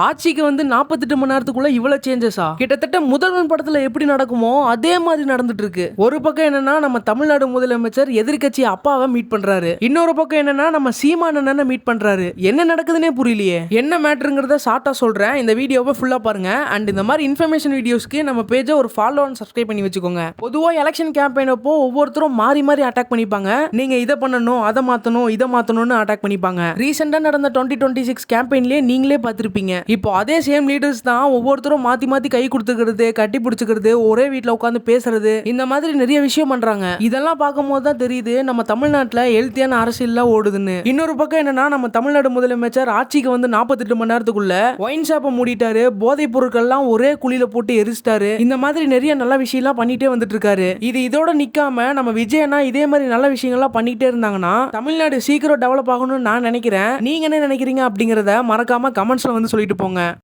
ஆட்சிக்கு வந்து 48 மணி நேரத்துக்குள்ள இவ்வளவு சேஞ்சஸா? கிட்டத்தட்ட முதல்வன் படத்துல எப்படி நடக்குமோ அதே மாதிரி நடந்துட்டு இருக்கு. ஒரு பக்கம் என்னன்னா நம்ம தமிழ்நாடு முதலமைச்சர் எதிர்க்கட்சி அப்பாவை மீட் பண்றாரு, இன்னொரு பக்கம் என்னன்னா நம்ம சீமான் அண்ணனை மீட் பண்றாரு. என்ன நடக்குதுன்னே புரியலையே. என்ன மேட்டருங்கிறத ஷார்ட்டா சொல்றேன், இந்த வீடியோவை ஃபுல்லா பாருங்க. அண்ட் இந்த மாதிரி இன்ஃபர்மேஷன் வீடியோஸ்க்கு நம்ம பேஜை ஒரு ஃபாலோ அண்ட் சப்ஸ்கிரைப் பண்ணி வச்சுக்கோங்க. பொதுவா எலெக்ஷன் கேம்பெயின் அப்போ ஒவ்வொருத்தரும் மாறி மாறி அட்டாக் பண்ணிப்பாங்க. நீங்க இதை பண்ணணும், அதை மாத்தணும், இதை மாத்தணும்னு அட்டாக் பண்ணிப்பாங்க. ரீசெண்டா நடந்த 2026 கேம்பெயின்லயே நீங்களே பார்த்திருப்பீங்க. இப்போ அதே சேம் லீடர்ஸ் தான் ஒவ்வொருத்தரும் மாத்தி மாத்தி கை கொடுத்துக்கிறது, கட்டி பிடிச்சிக்கிறது, ஒரே வீட்டில் உட்காந்து பேசுறது, இந்த மாதிரி நிறைய விஷயம் பண்றாங்க. இதெல்லாம் பார்க்கும்போது தான் தெரியுது நம்ம தமிழ்நாட்டில் ஹெல்த்தியான அரசியல்லாம் ஓடுதுன்னு. இன்னொரு பக்கம் என்னன்னா நம்ம தமிழ்நாடு முதலமைச்சர் ஆட்சிக்கு வந்து 48 மணி நேரத்துக்குள்ள ஒயின் ஷாப்பை மூடிட்டாரு, போதைப் பொருட்கள்லாம் ஒரே குழியில போட்டு எரிச்சிட்டாரு. இந்த மாதிரி நிறைய நல்ல விஷயம்லாம் பண்ணிட்டே வந்துட்டு இருக்காரு. இது இதோட நிக்காம நம்ம விஜயனா இதே மாதிரி நல்ல விஷயங்கள்லாம் பண்ணிட்டே இருந்தாங்கன்னா தமிழ்நாடு சீக்கிரம் டெவலப் ஆகணும்னு நான் நினைக்கிறேன். நீங்க என்ன நினைக்கிறீங்க அப்படிங்கறத மறக்காம கமெண்ட்ஸ்ல வந்து சொல்லிட்டு போங்க.